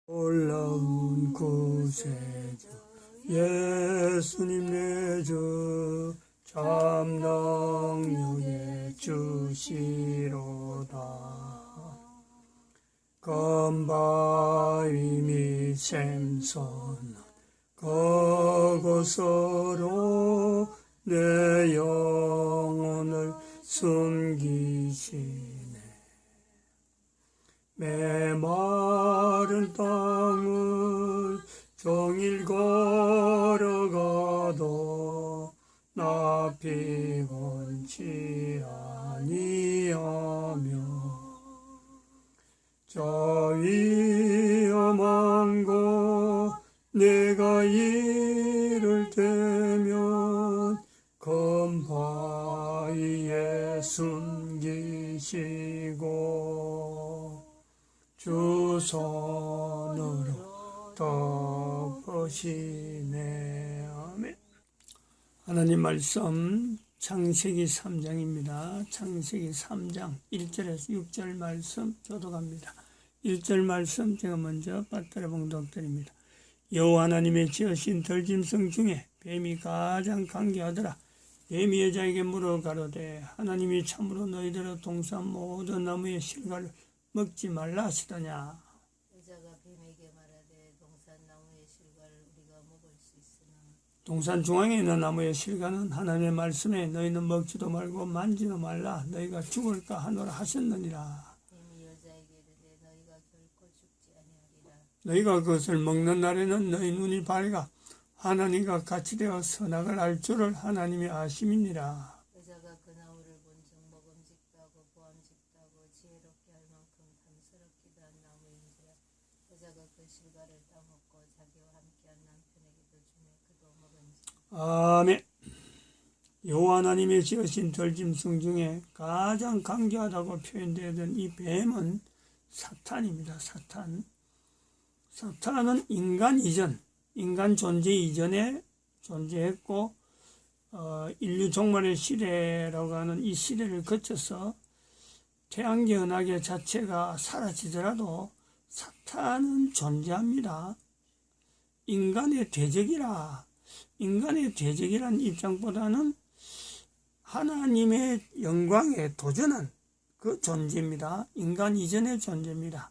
올라온 구세주 예수님 내 주 참능력에 주시로다. 검바위 및 샘선 그곳으로 내 영혼을 숨기시네. 메마른 땅을 종일 걸어가도 나 피곤치 아니하며 저 위험한 곳 내가 이를 때면 검바위에 숨기시고 주 손으로 덮으시네. 아멘. 하나님 말씀 창세기 3장입니다. 창세기 3장 1절에서 6절 말씀 교독합니다. 1절 말씀 제가 먼저 빠뜨려 봉독드립니다. 여호와 하나님의 지으신 들짐승 중에 뱀이 가장 강기하더라. 뱀이 여자에게 물어 가로되 하나님이 참으로 너희들의 동산 모든 나무의 실과를 먹지 말라 하시더냐. 여자가 뱀에게 말하되 동산 나무의 실과를 우리가 먹을 수 있으나 동산 중앙에 있는 나무의 실과는 하나님의 말씀에 너희는 먹지도 말고 만지도 말라 너희가 죽을까 하노라 하셨느니라. 뱀이 여자에게 이르되 너희가 결코 죽지 아니하리라. 너희가 그것을 먹는 날에는 너희 눈이 밝아 하나님과 같이 되어 선악을 알 줄을 하나님이 아심이니라. 여자가 그 나무를 본즉 먹음직도 하고 보암직도 하고 지혜롭게 할 만큼 탐스럽기도 한 나무인지라. 여자가 그 실과를 따먹고 자기와 함께한 남편에게도 주매 그도 먹은지라. 아멘. 여호와 하나님의 지으신 들짐승 중에 가장 강교하다고 표현되던 이 뱀은 사탄입니다. 사탄은 인간 이전, 인간 존재 이전에 존재했고 인류 종말의 시대라고 하는 이 시대를 거쳐서 태양계 은하계 자체가 사라지더라도 사탄은 존재합니다. 인간의 대적이라. 인간의 대적이라는 입장보다는 하나님의 영광에 도전한 그 존재입니다. 인간 이전의 존재입니다.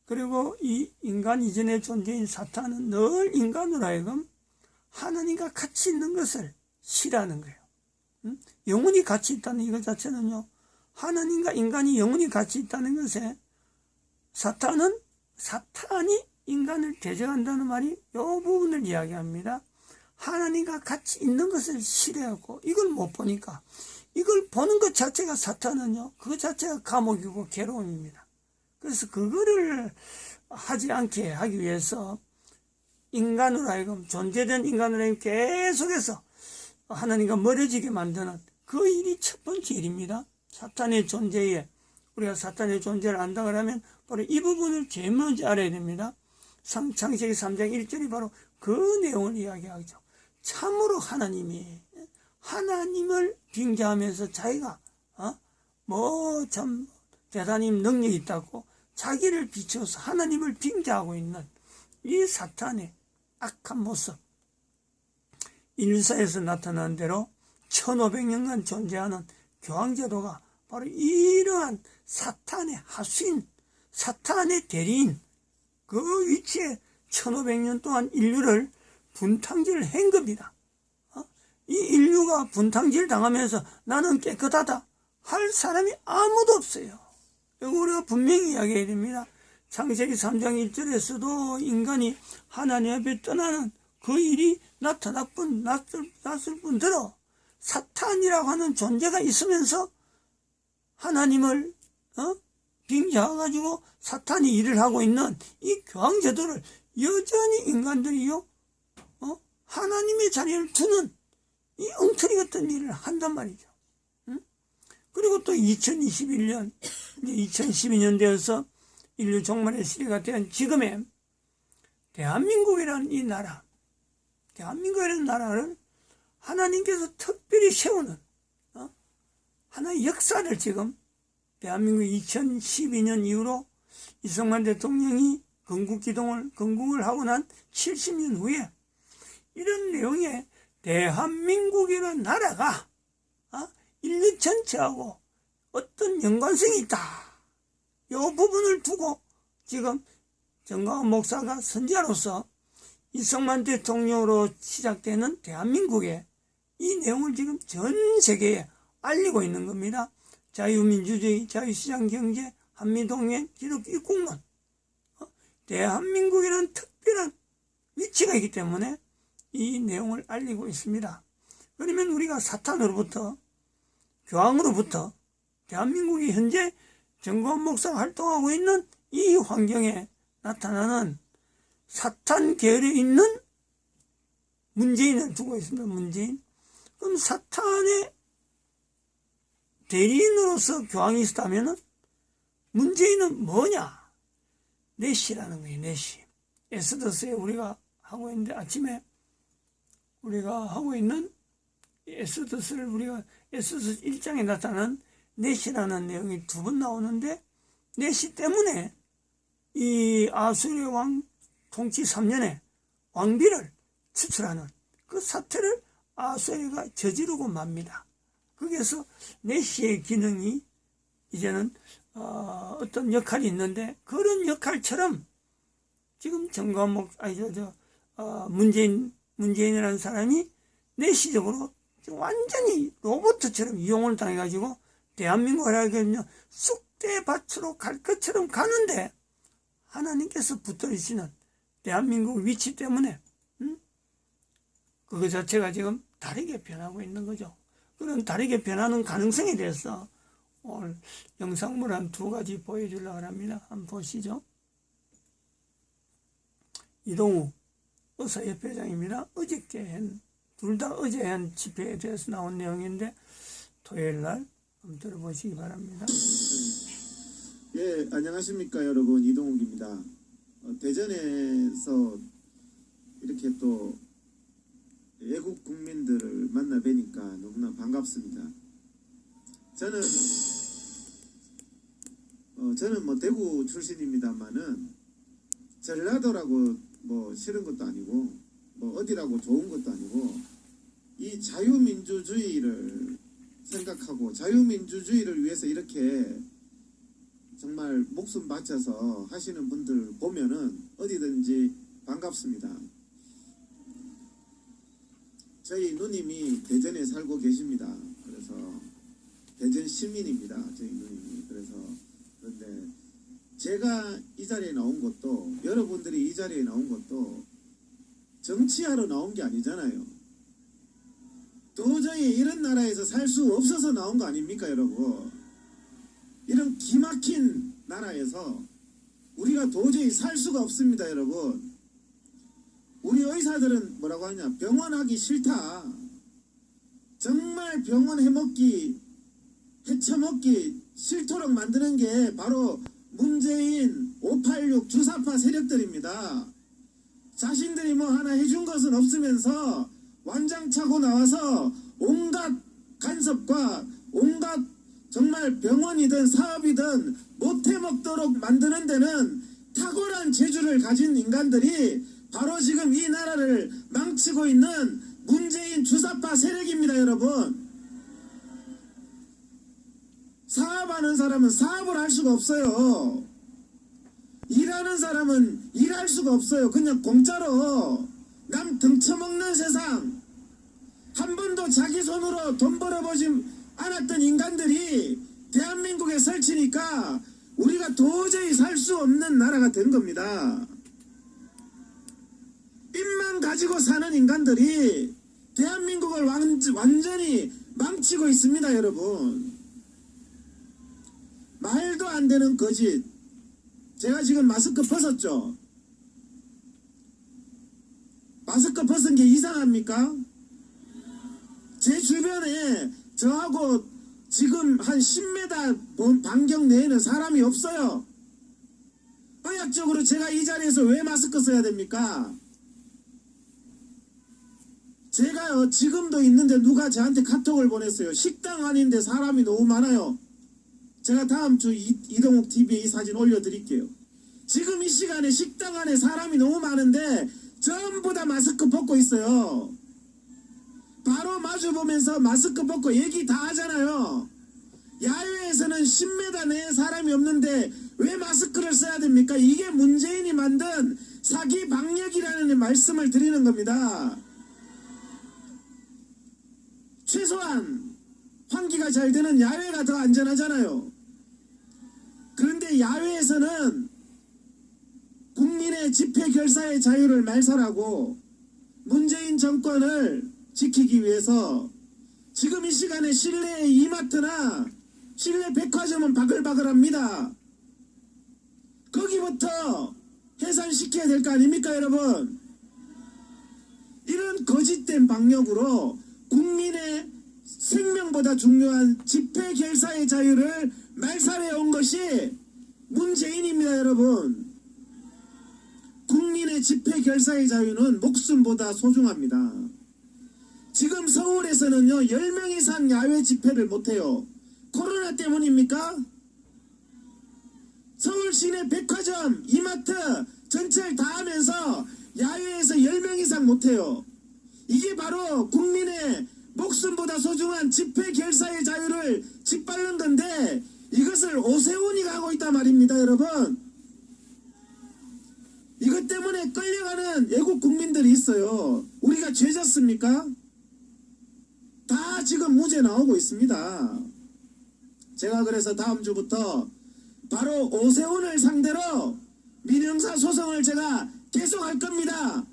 그리고 이 인간 이전의 존재인 사탄은 늘 인간으로 하여금 하나님과 같이 있는 것을 싫어하는 거예요. 영혼이 같이 있다는 이것 자체는요, 하나님과 인간이 영혼이 같이 있다는 것에 사탄이 인간을 대적한다는 말이 이 부분을 이야기합니다. 하나님과 같이 있는 것을 싫어하고 이걸 못 보니까 이걸 보는 것 자체가 사탄은요, 그 자체가 감옥이고 괴로움입니다. 그래서 그거를 하지 않게 하기 위해서 인간으로 하여금 존재된 인간으로 하여금 계속해서 하나님과 멀어지게 만드는 그 일이 첫 번째 일입니다. 사탄의 존재에 우리가 사탄의 존재를 안다 그러면 바로 이 부분을 제일 먼저 알아야 됩니다. 창세기 3장 1절이 바로 그 내용을 이야기하죠. 참으로 하나님을 빙자하면서 자기가 참 대단히 능력이 있다고 자기를 비춰서 하나님을 빙자하고 있는 이 사탄의 악한 모습, 인류사에서 나타난 대로 1500년간 존재하는 교황제도가 바로 이러한 사탄의 하수인, 사탄의 대리인, 그 위치에 1500년 동안 인류를 분탕질을 한 겁니다. 이 인류가 분탕질 당하면서 나는 깨끗하다 할 사람이 아무도 없어요. 이거 우리가 분명히 이야기해야 됩니다. 창세기 3장 1절에서도 인간이 하나님 앞에 떠나는 그 일이 났을 뿐더러 사탄이라고 하는 존재가 있으면서 하나님을 빙자해가지고 사탄이 일을 하고 있는 이 교황제도를 여전히 인간들이요 하나님의 자리를 두는 이 엉터리 같은 일을 한단 말이죠. 그리고 또 2021년, 2012년 되어서 인류 종말의 시대가 된 지금의 대한민국이라는 이 나라, 대한민국이라는 나라를 하나님께서 특별히 세우는 하나의 역사를 지금 대한민국 2012년 이후로 이승만 대통령이 건국을 하고 난 70년 후에 이런 내용의 대한민국이라는 나라가 인류 전체하고 어떤 연관성이 있다. 이 부분을 두고 지금 정광훈 목사가 선지자로서 이승만 대통령으로 시작되는 대한민국의 이 내용을 지금 전 세계에 알리고 있는 겁니다. 자유민주주의, 자유시장경제, 한미동맹, 기독교 입국론. 대한민국이라는 특별한 위치가 있기 때문에 이 내용을 알리고 있습니다. 그러면 우리가 사탄으로부터, 교황으로부터 대한민국이 현재 정광훈 목사가 활동하고 있는 이 환경에 나타나는 사탄 계열에 있는 문재인을 두고 있습니다. 문재인. 그럼 사탄의 대리인으로서 교황이 있었다면 문재인은 뭐냐? 내시라는 거예요. 내시. 에스더스에 우리가 하고 있는데 아침에 우리가 하고 있는 에스더스를 우리가 에스더스 1장에 나타난 내시라는 내용이 2번 나오는데 내시 때문에 이 아수르 왕 통치 3년에 왕비를 추출하는 그 사태를 아수르가 저지르고 맙니다. 거기에서 내시의 기능이 이제는 어떤 역할이 있는데 그런 역할처럼 지금 문재인이라는 사람이 내시적으로 완전히 로봇처럼 이용을 당해가지고 대한민국을 하기에는 쑥대밭으로 갈 것처럼 가는데 하나님께서 붙들으시는 대한민국 위치 때문에 그거 자체가 지금 다르게 변하고 있는 거죠. 그런 다르게 변하는 가능성에 대해서 오늘 영상물 한 2가지 보여주려고 합니다. 한번 보시죠. 이동우 의사협회장입니다. 둘 다 어제 한 집회에 대해서 나온 내용인데 토요일날 한번 들어보시기 바랍니다. 예, 안녕하십니까 여러분, 이동욱입니다. 대전에서 이렇게 또 애국 국민들을 만나 뵈니까 너무나 반갑습니다. 저는 뭐 대구 출신입니다만은 전라도라고 뭐 싫은 것도 아니고 뭐 어디라고 좋은 것도 아니고 이 자유민주주의를 생각하고 자유민주주의를 위해서 이렇게 정말 목숨 바쳐서 하시는 분들 보면은 어디든지 반갑습니다. 저희 누님이 대전에 살고 계십니다. 그래서 대전 시민입니다. 저희 누님이. 그런데 제가 이 자리에 나온 것도, 여러분들이 이 자리에 나온 것도 정치하러 나온 게 아니잖아요. 도저히 이런 나라에서 살 수 없어서 나온 거 아닙니까, 여러분? 이런 기막힌 나라에서 우리가 도저히 살 수가 없습니다, 여러분. 우리 의사들은 뭐라고 하냐, 병원 하기 싫다. 정말 병원 헤쳐먹기 싫도록 만드는 게 바로 문재인 586 주사파 세력들입니다. 자신들이 뭐 하나 해준 것은 없으면서 완장차고 나와서 온갖 간섭과 온갖 정말 병원이든 사업이든 못해먹도록 만드는 데는 탁월한 재주를 가진 인간들이 바로 지금 이 나라를 망치고 있는 문재인 주사파 세력입니다, 여러분. 사업하는 사람은 사업을 할 수가 없어요. 일하는 사람은 일할 수가 없어요. 그냥 공짜로 남 등쳐먹는 세상. 한 번도 자기 손으로 돈 벌어보지 않았던 인간들이 대한민국에 설치니까 우리가 도저히 살 수 없는 나라가 된 겁니다. 입만 가지고 사는 인간들이 대한민국을 완전히 망치고 있습니다, 여러분. 말도 안 되는 거짓. 제가 지금 마스크 벗었죠? 마스크 벗은 게 이상합니까? 제 주변에 저하고 지금 한 10m 반경 내에는 사람이 없어요. 의학적으로 제가 이 자리에서 왜 마스크 써야 됩니까? 제가 지금도 있는데 누가 저한테 카톡을 보냈어요. 식당 안인데 사람이 너무 많아요. 제가 다음 주 이동욱 TV에 이 사진 올려드릴게요. 지금 이 시간에 식당 안에 사람이 너무 많은데 전부 다 마스크 벗고 있어요. 바로 마주보면서 마스크 벗고 얘기 다 하잖아요. 야외에서는 10m 내에 사람이 없는데 왜 마스크를 써야 됩니까? 이게 문재인이 만든 사기 방역이라는 말씀을 드리는 겁니다. 최소한 환기가 잘 되는 야외가 더 안전하잖아요. 그런데 야외에서는 국민의 집회 결사의 자유를 말살하고 문재인 정권을 지키기 위해서 지금 이 시간에 실내의 이마트나 실내 백화점은 바글바글합니다. 거기부터 해산시켜야 될 거 아닙니까, 여러분? 이런 거짓된 방역으로 국민의 생명보다 중요한 집회 결사의 자유를 말살해 온 것이 문재인입니다, 여러분. 국민의 집회 결사의 자유는 목숨보다 소중합니다. 지금 서울에서는요 10명 이상 야외 집회를 못해요. 코로나 때문입니까? 서울 시내 백화점, 이마트 전체를 다 하면서 야외에서 10명 이상 못해요. 이게 바로 국민의 목숨보다 소중한 집회 결사의 자유를 짓밟는 건데 이것을 오세훈이가 하고 있단 말입니다, 여러분. 이것 때문에 끌려가는 애국 국민들이 있어요. 우리가 죄졌습니까? 다 지금 무죄 나오고 있습니다. 제가 그래서 다음 주부터 바로 오세훈을 상대로 민형사 소송을 제가 계속할 겁니다.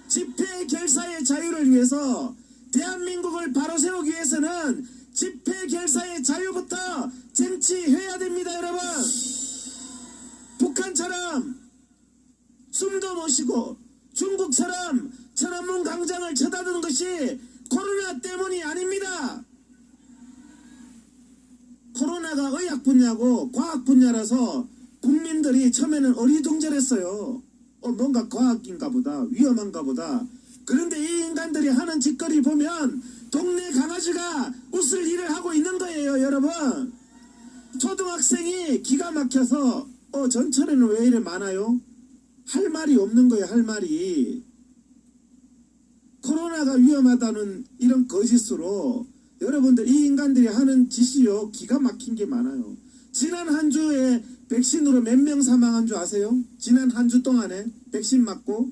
집회 결사의 자유를 위해서 대한민국을 바로 세우기 위해서는 집회 결사의 자유부터 쟁취해야 됩니다, 여러분. 북한처럼 숨도 못 쉬고 중국처럼 천안문 광장을 쳐다보는 것이 코로나 때문이 아닙니다. 코로나가 의학 분야고 과학 분야라서 국민들이 처음에는 어리둥절했어요. 뭔가 과학인가 보다, 위험한가 보다. 그런데 이 인간들이 하는 짓거리 보면 동네 강아지가 웃을 일을 하고 있는 거예요, 여러분. 초등학생이 기가 막혀서 전철에는 왜 이래 많아요? 할 말이 없는 거예요, 할 말이. 코로나가 위험하다는 이런 거짓으로 여러분들 이 인간들이 하는 짓이요 기가 막힌 게 많아요. 지난 한 주에 백신으로 몇 명 사망한 줄 아세요? 지난 한 주 동안에 백신 맞고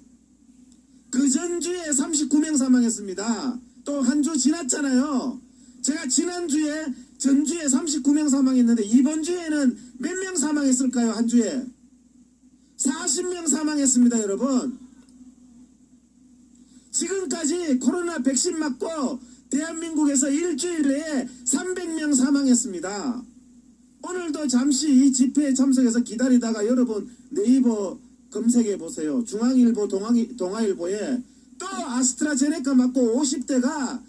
그 전주에 39명 사망했습니다. 또 한 주 지났잖아요. 제가 지난주에 전주에 39명 사망했는데 이번 주에는 몇 명 사망했을까요? 한 주에 40명 사망했습니다, 여러분. 지금까지 코로나 백신 맞고 대한민국에서 일주일 내에 300명 사망했습니다. 오늘도 잠시 이 집회에 참석해서 기다리다가 여러분 네이버 검색해 보세요. 중앙일보, 동아일보에 또 아스트라제네카 맞고 50대가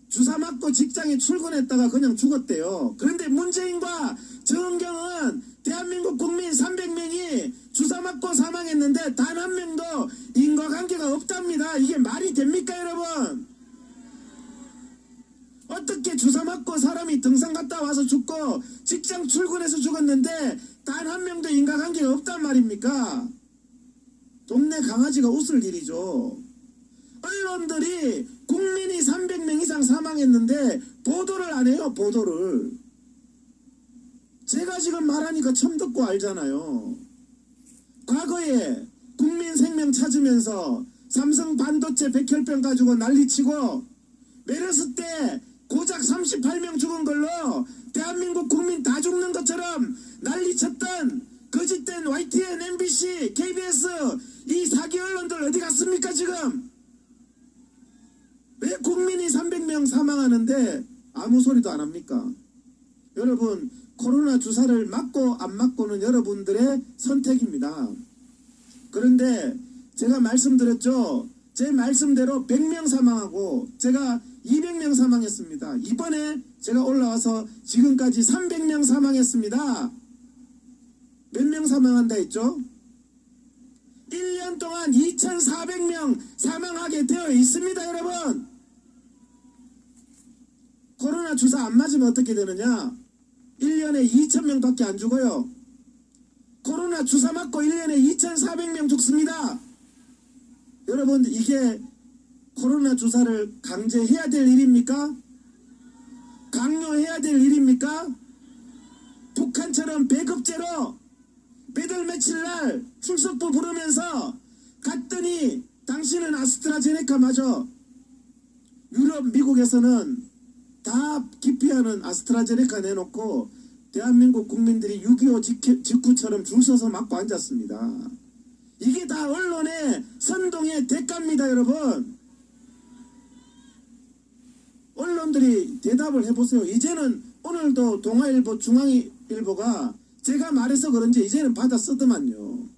주사 맞고 직장에 출근했다가 그냥 죽었대요. 그런데 문재인과 정경은 대한민국 국민 300명이 주사 맞고 사망했는데 단 한 명도 인과관계가 없답니다. 이게 말이 됩니까, 여러분? 어떻게 주사 맞고 사람이 등산 갔다 와서 죽고 직장 출근해서 죽었는데 단 한 명도 인과관계가 없단 말입니까? 동네 강아지가 웃을 일이죠. 언론들이 국민이 300명 이상 사망했는데 보도를 안 해요, 보도를. 제가 지금 말하니까 처음 듣고 알잖아요. 과거에 국민 생명 찾으면서 삼성 반도체 백혈병 가지고 난리치고 메르스 때 고작 38명 죽은 걸로 대한민국 국민 다 죽는 것처럼 난리쳤던 거짓된 YTN, MBC, KBS 이 사기 언론들 어디 갔습니까 지금? 왜 국민이 300명 사망하는데 아무 소리도 안 합니까? 여러분, 코로나 주사를 맞고 안 맞고는 여러분들의 선택입니다. 그런데 제가 말씀드렸죠. 제 말씀대로 100명 사망하고 제가 200명 사망했습니다. 이번에 제가 올라와서 지금까지 300명 사망했습니다. 몇 명 사망한다 했죠? 1년 동안 2,400명 사망하게 되어 있습니다, 여러분. 코로나 주사 안 맞으면 어떻게 되느냐? 1년에 2,000명밖에 안 죽어요. 코로나 주사 맞고 1년에 2,400명 죽습니다. 여러분, 이게 코로나 주사를 강제해야 될 일입니까? 강요해야 될 일입니까? 북한처럼 배급제로 매달 며칠 날 출석부 부르면서 갔더니 당신은 아스트라제네카 맞아. 유럽, 미국에서는 다 기피하는 아스트라제네카 내놓고 대한민국 국민들이 6.25 직후처럼 줄 서서 맞고 앉았습니다. 이게 다 언론의 선동의 대가입니다, 여러분. 언론들이 대답을 해보세요. 이제는 오늘도 동아일보, 중앙일보가 제가 말해서 그런지 이제는 받아 쓰더만요.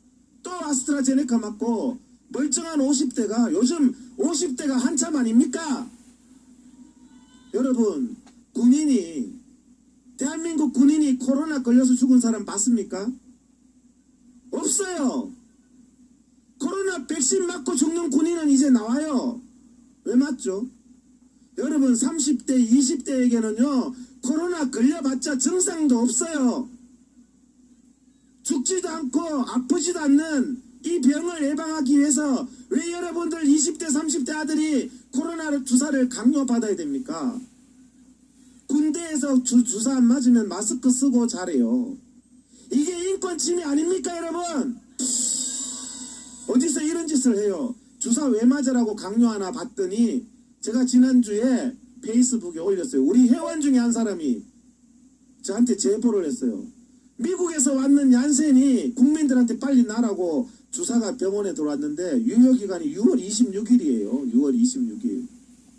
또 아스트라제네카 맞고 멀쩡한 50대가, 요즘 50대가 한참 아닙니까? 여러분, 대한민국 군인이 코로나 걸려서 죽은 사람 봤습니까? 없어요. 코로나 백신 맞고 죽는 군인은 이제 나와요. 왜 맞죠? 여러분, 30대, 20대에게는요, 코로나 걸려봤자 증상도 없어요. 죽지도 않고 아프지도 않는 이 병을 예방하기 위해서 왜 여러분들 20대, 30대 아들이 코로나 주사를 강요받아야 됩니까? 군대에서 주사 안 맞으면 마스크 쓰고 잘해요. 이게 인권 침해 아닙니까, 여러분? 어디서 이런 짓을 해요? 주사 왜 맞으라고 강요하나 봤더니 제가 지난주에 페이스북에 올렸어요. 우리 회원 중에 한 사람이 저한테 제보를 했어요. 미국에서 왔는 얀센이 국민들한테 빨리 나라고 주사가 병원에 들어왔는데 유효기간이 6월 26일이에요. 6월 26일.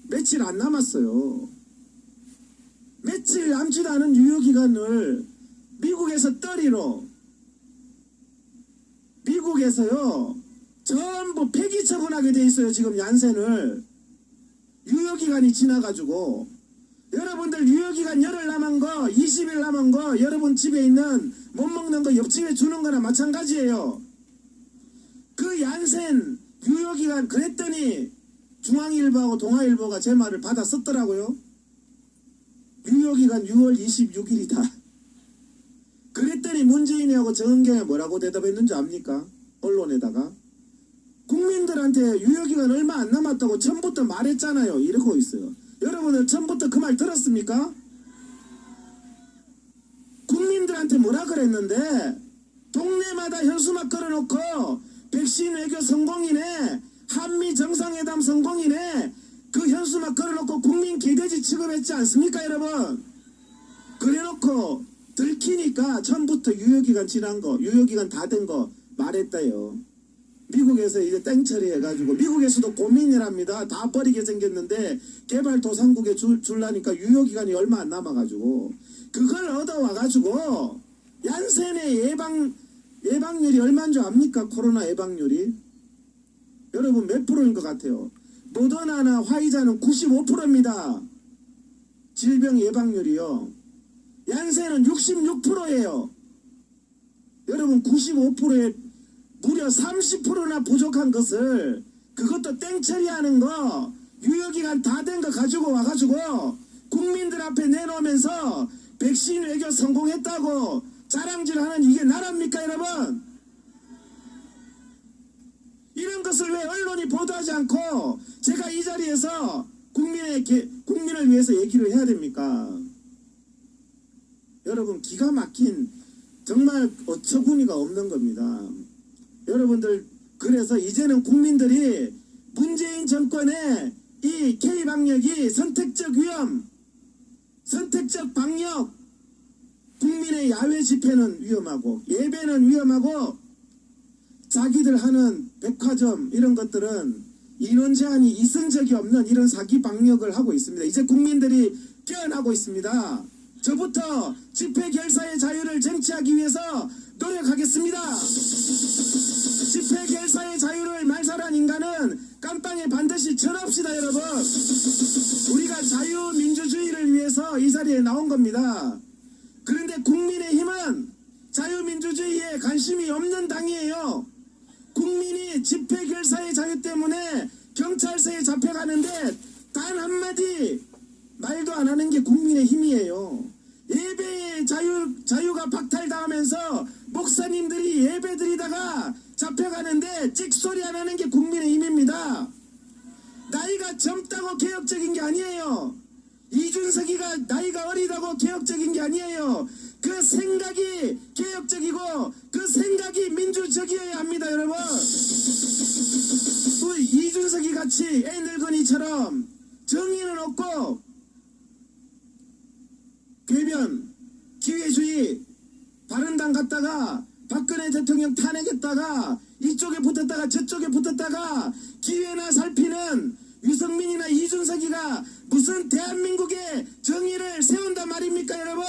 며칠 안 남았어요. 며칠 남지도 않은 유효기간을 미국에서 떨이로, 미국에서요 전부 폐기 처분하게 돼 있어요. 지금 얀센을. 유효기간이 지나가지고. 여러분들 유효기간 열흘 남은 거, 20일 남은 거, 여러분 집에 있는 못 먹는 거 옆집에 주는 거나 마찬가지예요. 그 얀센 유효기간 그랬더니 중앙일보하고 동아일보가 제 말을 받아 썼더라고요. 유효기간 6월 26일이다. 그랬더니 문재인이하고 정은경이 뭐라고 대답했는지 압니까? 언론에다가. 국민들한테 유효기간 얼마 안 남았다고 처음부터 말했잖아요. 이러고 있어요. 여러분들 처음부터 그 말 들었습니까? 국민들한테 뭐라 그랬는데 동네마다 현수막 걸어놓고 백신 외교 성공이네, 한미 정상회담 성공이네, 그 현수막 걸어놓고 국민 개돼지 취급했지 않습니까, 여러분? 그래놓고 들키니까 처음부터 유효기간 지난 거, 유효기간 다 된 거 말했다요. 미국에서 이제 땡처리 해가지고, 미국에서도 고민이랍니다. 다 버리게 생겼는데 개발도상국에 줄라니까 유효기간이 얼마 안 남아가지고 그걸 얻어와가지고 얀센의 예방률이 얼마인 줄 압니까? 코로나 예방률이 여러분 몇 프로인 것 같아요? 모더나나 화이자는 95%입니다. 질병 예방률이요. 얀센은 66%예요. 여러분 95%에 무려 30%나 부족한 것을, 그것도 땡처리하는 거, 유효기간 다 된 거 가지고 와가지고 국민들 앞에 내놓으면서 백신 외교 성공했다고 자랑질하는 이게 나라입니까, 여러분? 이런 것을 왜 언론이 보도하지 않고 제가 이 자리에서 국민을 위해서 얘기를 해야 됩니까? 여러분, 기가 막힌, 정말 어처구니가 없는 겁니다. 여러분들, 그래서 이제는 국민들이 문재인 정권의 이 K방역이 선택적 위험, 선택적 방역, 국민의 야외 집회는 위험하고 예배는 위험하고 자기들 하는 백화점 이런 것들은 인원 제한이 있은 적이 없는 이런 사기 방역을 하고 있습니다. 이제 국민들이 깨어나고 있습니다. 저부터 집회 결사의 자유를 쟁취하기 위해서 노력하겠습니다. 집회 결사의 자유를 말살한 인간은 깜빵에 반드시 처합시다, 여러분. 우리가 자유민주주의를 위해서 이 자리에 나온 겁니다. 그런데 국민의힘은 자유민주주의에 관심이 없는 당이에요. 국민이 집회 결사의 자유 때문에 경찰서에 잡혀가는데 단 한마디 말도 안 하는 게 국민의힘이에요. 예배의 자유가 박탈당하면서 목사님들이 예배 드리다가 잡혀가는데 찍소리 안 하는 게 국민의힘입니다. 나이가 젊다고 개혁적인 게 아니에요. 이준석이가 나이가 어리다고 개혁적인 게 아니에요. 그 생각이 개혁적이고 그 생각이 민주적이어야 합니다, 여러분. 또 이준석이 같이 애 늙은이처럼 정의는 없고 궤변, 기회주의, 바른당 갔다가 박근혜 대통령 탄핵했다가 이쪽에 붙었다가 저쪽에 붙었다가 기회나 살피는 유승민이나 이준석이가 무슨 대한민국의 정의를 세운단 말입니까, 여러분?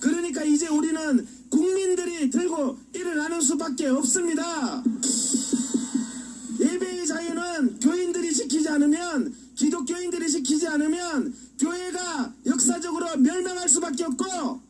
그러니까 이제 우리는 국민들이 들고 일어나는 수밖에 없습니다. 예배의 자유는 교인들이 지키지 않으면, 기독교인들이 지키지 않으면 교회가 역사적으로 멸망할 수밖에 없고,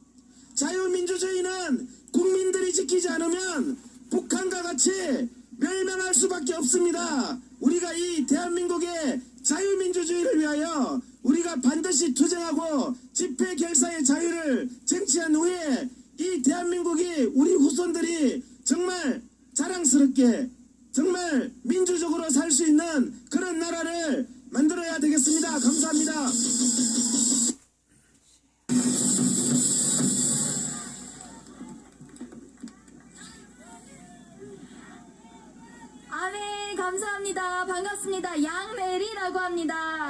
자유민주주의는 국민들이 지키지 않으면 북한과 같이 멸망할 수밖에 없습니다. 우리가 이 대한민국의 자유민주주의를 위하여 우리가 반드시 투쟁하고 집회 결사의 자유를 쟁취한 후에 이 대한민국이 우리 후손들이 정말 자랑스럽게 정말 민주적으로 살 수 있는 그런 나라를 만들어야 되겠습니다. 감사합니다. 아멘, 감사합니다. 반갑습니다. 양메리라고 합니다.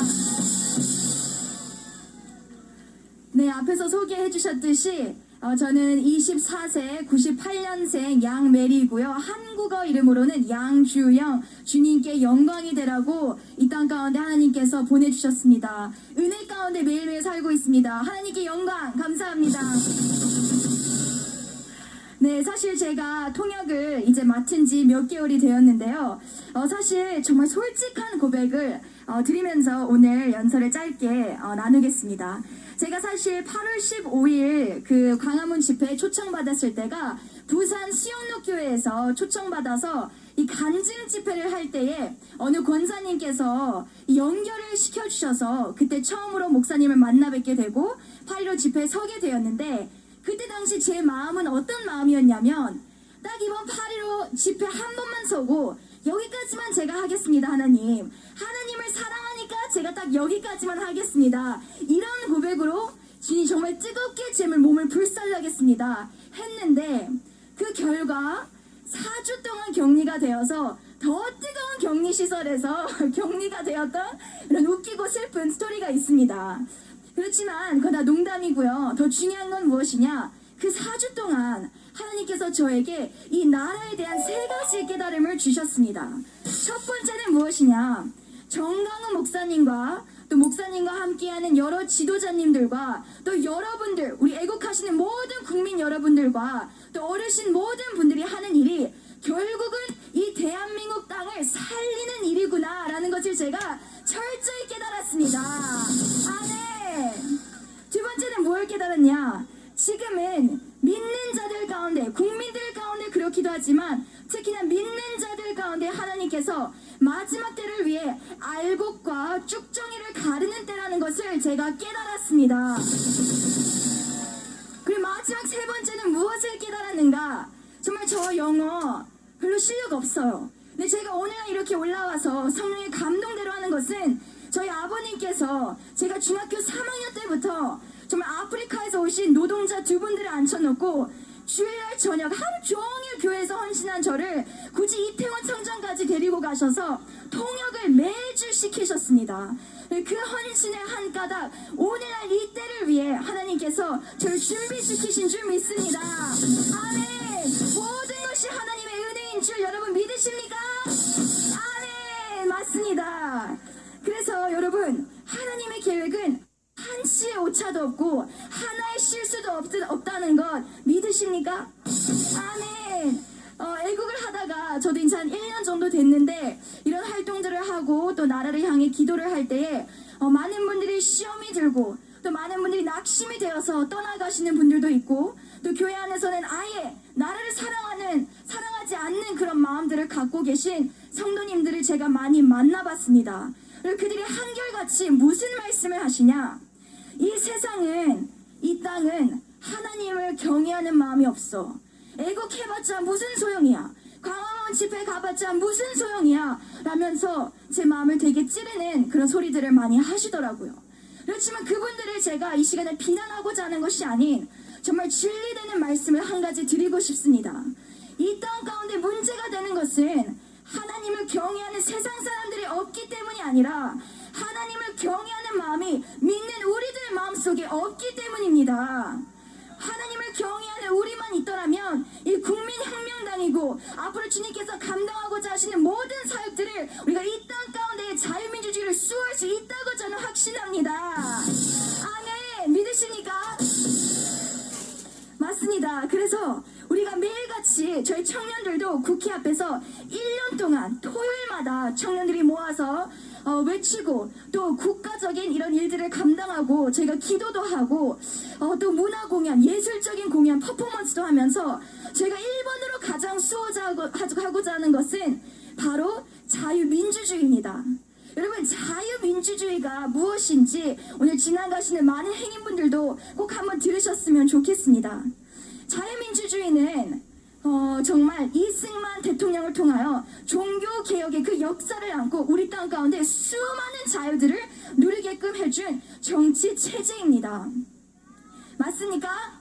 네, 앞에서 소개해 주셨듯이 저는 24세 98년생 양메리고요. 한국어 이름으로는 양주영, 주님께 영광이 되라고 이 땅 가운데 하나님께서 보내주셨습니다. 은혜 가운데 매일매일 살고 있습니다. 하나님께 영광 감사합니다. 네, 사실 제가 통역을 이제 맡은 지 몇 개월이 되었는데요. 사실 정말 솔직한 고백을 드리면서 오늘 연설을 짧게 나누겠습니다. 제가 사실 8월 15일 그 광화문 집회에 초청받았을 때가 부산 수영록교회에서 초청받아서 이 간증 집회를 할 때에 어느 권사님께서 연결을 시켜주셔서 그때 처음으로 목사님을 만나 뵙게 되고 8.15 집회에 서게 되었는데, 그때 당시 제 마음은 어떤 마음이었냐면, 딱 이번 8.15 집회 한 번만 서고 여기까지만 제가 하겠습니다. 하나님을 사랑하니까 제가 딱 여기까지만 하겠습니다. 이런 고백으로 주님 정말 뜨겁게 제 몸을 불살라겠습니다 했는데, 그 결과 4주 동안 격리가 되어서 더 뜨거운 격리시설에서 격리가 되었던 이런 웃기고 슬픈 스토리가 있습니다. 그렇지만 그건 다 농담이고요. 더 중요한 건 무엇이냐, 그 4주 동안 하나님께서 저에게 이 나라에 대한 3가지 깨달음을 주셨습니다. 첫 번째는 무엇이냐, 정강훈 목사님과 또 목사님과 함께하는 여러 지도자님들과 또 여러분들, 우리 애국하시는 모든 국민 여러분들과 또 어르신 모든 분들이 하는 일이 결국은 이 대한민국 땅을 살리는 일이구나 라는 것을 제가 철저히 깨달았습니다. 아멘. 두 번째는 뭘 깨달았냐, 지금은 믿는 자들 가운데, 국민들 가운데 그렇기도 하지만 특히나 믿는 자들 가운데 하나님께서 마지막 때를 위해 알곡과 쭉정이를 가르는 때라는 것을 제가 깨달았습니다. 그리고 마지막 3번째는 무엇을 깨달았는가, 정말 저 영어 별로 실력 없어요. 근데 제가 오늘날 이렇게 올라와서 성령의 감동대로 하는 것은 저희 아버님께서 제가 중학교 3학년 때부터 정말 아프리카에서 오신 노동자 2분들을 앉혀놓고 주일날 저녁 하루 종일 교회에서 헌신한 저를 굳이 이태원 청정까지 데리고 가셔서 통역을 매주 시키셨습니다. 그 헌신의 한 까닭, 오늘날 이 때를 위해 하나님께서 저를 준비시키신 줄 믿습니다. 아멘. 모든 것이 하나님의 은혜인 줄 여러분 믿으십니까? 아멘. 맞습니다. 그래서 여러분, 하나님의 계획은 한치의 오차도 없고 하나의 실수도 없다는 것 믿으십니까? 아멘. 애국을 하다가 저도 이제 한 1년 정도 됐는데 이런 활동들을 하고 또 나라를 향해 기도를 할 때에 많은 분들이 시험이 들고 또 많은 분들이 낙심이 되어서 떠나가시는 분들도 있고, 또 교회 안에서는 아예 나라를 사랑하지 않는 그런 마음들을 갖고 계신 성도님들을 제가 많이 만나봤습니다. 그리고 그들이 한결같이 무슨 말씀을 하시냐, 이 세상은 이 땅은 하나님을 경외하는 마음이 없어. 애국해봤자 무슨 소용이야. 광화문 집회 가봤자 무슨 소용이야. 라면서 제 마음을 되게 찌르는 그런 소리들을 많이 하시더라고요. 그렇지만 그분들을 제가 이 시간에 비난하고자 하는 것이 아닌 정말 진리되는 말씀을 한 가지 드리고 싶습니다. 이 땅 가운데 문제가 되는 것은 하나님을 경외하는 세상 사람들이 없기 때문이 아니라 하나님을 경외하는 마음이 믿는 우리들 마음속에 없기 때문입니다. 하나님을 경외하는 우리만 있더라면 이 국민혁명당이고 앞으로 주님께서 감당하고자 하시는 모든 사역들을 우리가 이 땅 가운데 자유민주주의를 수호할 수 있다고 저는 확신합니다. 아멘. 믿으십니까? 맞습니다. 그래서 우리가 매일같이 저희 청년들도 국회 앞에서 1년 동안 토요일마다 청년들이 모아서 외치고 또 국가적인 이런 일들을 감당하고 저희가 기도도 하고 또 문화공연, 예술적인 공연, 퍼포먼스도 하면서 저희가 1번으로 가장 수호하고자 하는 것은 바로 자유민주주의입니다. 여러분, 자유민주주의가 무엇인지 오늘 지나가시는 많은 행인분들도 꼭 한번 들으셨으면 좋겠습니다. 자유민주주의는 정말 이승만 대통령을 통하여 종교개혁의 그 역사를 안고 우리 땅 가운데 수많은 자유들을 누리게끔 해준 정치 체제입니다. 맞습니까?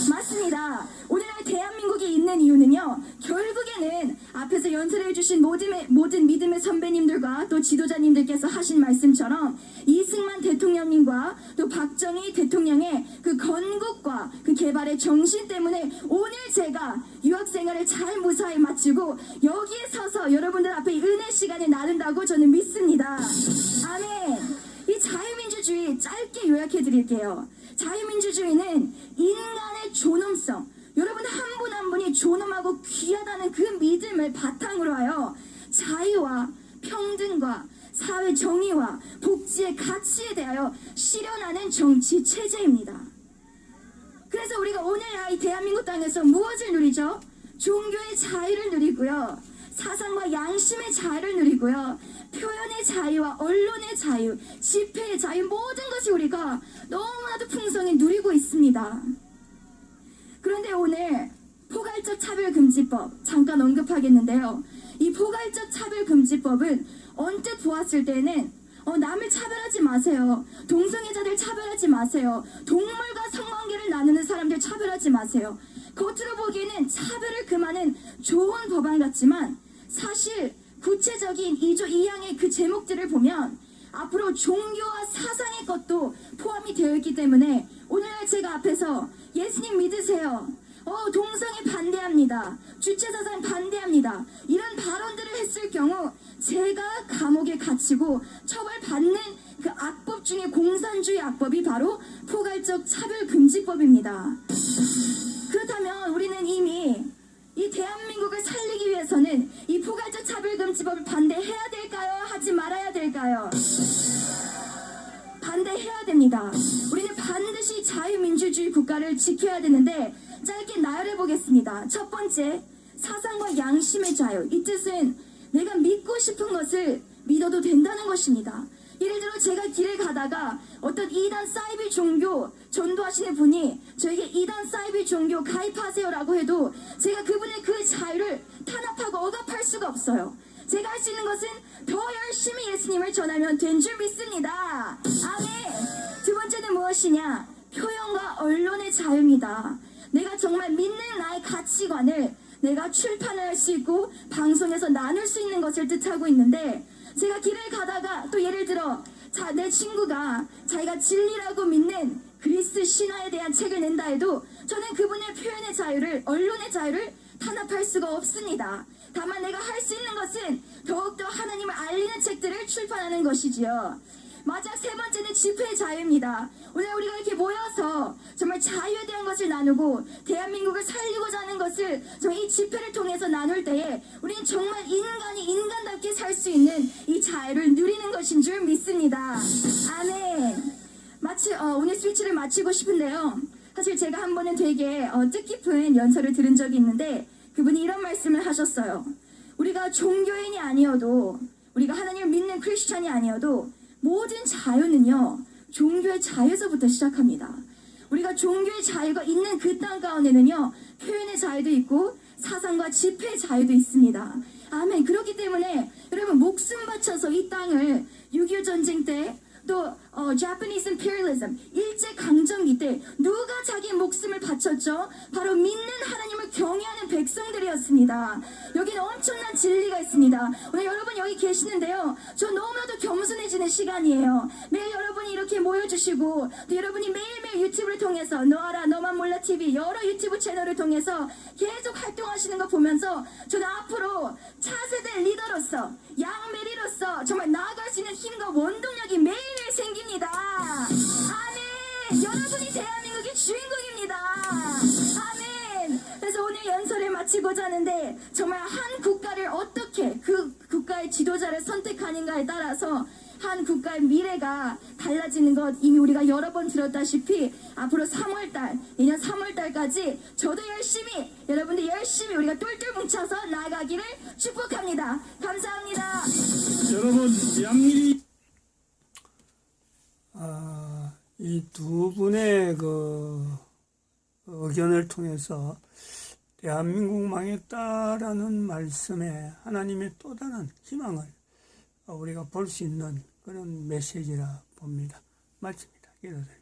맞습니다. 오늘날 대한민국이 있는 이유는요, 결국에는 앞에서 연설해 주신 모든 믿음의 선배님들과 또 지도자님들께서 하신 말씀처럼 이승만 대통령님과 또 박정희 대통령의 그 건국과 그 개발의 정신 때문에 오늘 제가 유학생활을 잘 무사히 마치고 여기에 서서 여러분들 앞에 이 은혜 시간을 나눈다고 저는 믿습니다. 아멘. 이 자유민주주의 짧게 요약해 드릴게요. 자유민주주의는 인간의 존엄성, 여러분 한 분 한 분이 존엄하고 귀하다는 그 믿음을 바탕으로 하여 자유와 평등과 사회 정의와 복지의 가치에 대하여 실현하는 정치 체제입니다. 그래서 우리가 오늘날 이 대한민국 땅에서 무엇을 누리죠? 종교의 자유를 누리고요, 사상과 양심의 자유를 누리고요, 표현의 자유와 언론의 자유, 집회의 자유, 모든 것이 우리가 너무나도 풍성히 누리고 있습니다. 그런데 오늘 포괄적 차별금지법 잠깐 언급하겠는데요. 이 포괄적 차별금지법은 언뜻 보았을 때는 남을 차별하지 마세요. 동성애자들 차별하지 마세요. 동물과 성관계를 나누는 사람들 차별하지 마세요. 겉으로 보기에는 차별을 금하는 좋은 법안 같지만 사실 구체적인 2조 2항의 그 제목들을 보면 앞으로 종교와 사상의 것도 포함이 되어 있기 때문에 오늘날 제가 앞에서 예수님 믿으세요, 동성애 반대합니다, 주체사상 반대합니다, 이런 발언들을 했을 경우 제가 감옥에 갇히고 처벌받는 그 악법 중에 공산주의 악법이 바로 포괄적 차별금지법입니다. 그렇다면 우리는 이미 이 대한민국을 살리기 위해서는 이 포괄적 차별금지법을 반대해야 될까요? 하지 말아야 될까요? 반대해야 됩니다. 우리는 반드시 자유민주주의 국가를 지켜야 되는데 짧게 나열해 보겠습니다. 첫 번째, 사상과 양심의 자유. 이 뜻은 내가 믿고 싶은 것을 믿어도 된다는 것입니다. 예를 들어 제가 길을 가다가 어떤 이단 사이비 종교 전도하시는 분이 저에게 이단 사이비 종교 가입하세요라고 해도 제가 그분의 그 자유를 탄압하고 억압할 수가 없어요. 제가 할 수 있는 것은 더 열심히 예수님을 전하면 된 줄 믿습니다. 아멘. 두 번째는 무엇이냐? 표현과 언론의 자유입니다. 내가 정말 믿는 나의 가치관을 내가 출판을 할 수 있고 방송에서 나눌 수 있는 것을 뜻하고 있는데, 제가 길을 가다가 또 예를 들어 내 친구가 자기가 진리라고 믿는 그리스 신화에 대한 책을 낸다 해도 저는 그분의 표현의 자유를, 언론의 자유를 탄압할 수가 없습니다. 다만 내가 할 수 있는 것은 더욱더 하나님을 알리는 책들을 출판하는 것이지요. 마지막 세 번째는 집회의 자유입니다. 오늘 우리가 이렇게 모여서 정말 자유에 대한 것을 나누고 대한민국을 살리고자 하는 것을 정말 이 집회를 통해서 나눌 때에 우리는 정말 인간이 인간답게 살 수 있는 이 자유를 누리는 것인 줄 믿습니다. 아멘. 오늘 스피치를 마치고 싶은데요. 사실 제가 한 번은 되게 뜻깊은 연설을 들은 적이 있는데 그분이 이런 말씀을 하셨어요. 우리가 종교인이 아니어도, 우리가 하나님을 믿는 크리스찬이 아니어도 모든 자유는요 종교의 자유에서부터 시작합니다. 우리가 종교의 자유가 있는 그 땅 가운데는요, 표현의 자유도 있고 사상과 집회의 자유도 있습니다. 아멘. 그렇기 때문에 여러분, 목숨 바쳐서 이 땅을 6.25 전쟁 때, 또 Japanese imperialism, 일제 강점기 때 누가 자기 목숨을 바쳤죠? 바로 믿는 하나님을 경외하는 백성들이었습니다. 여기는 엄청난 진리가 있습니다. 오늘 여러분 여기 계시는데요, 저 너무나도 겸손해지는 시간이에요. 매일 여러분이 이렇게 모여주시고, 또 여러분이 매일매일 유튜브를 통해서 너 알아 너만 몰라 TV 여러 유튜브 채널을 통해서 계속 활동하시는 거 보면서 저는 앞으로 차세대 리더로서, 양메리로서 정말 나아갈 수 있는 힘과 원동력이 매일매일 생깁니다. 아멘. 여러분이 대한민국의 주인공입니다. 아멘. 그래서 오늘 연설을 마치고자 하는데, 정말 한 국가를 어떻게 그 국가의 지도자를 선택하는가에 따라서 한 국가의 미래가 달라지는 것 이미 우리가 여러 번 들었다시피, 앞으로 3월달, 내년 3월달까지 저도 열심히, 여러분들 열심히 우리가 똘똘 뭉쳐서 나아가기를 축복합니다. 감사합니다. 여러분 양일이 이 두 분의 그 의견을 통해서 대한민국 망했다라는 말씀에 하나님의 또 다른 희망을 우리가 볼 수 있는 그런 메시지라 봅니다. 마칩니다. 기도드립니다.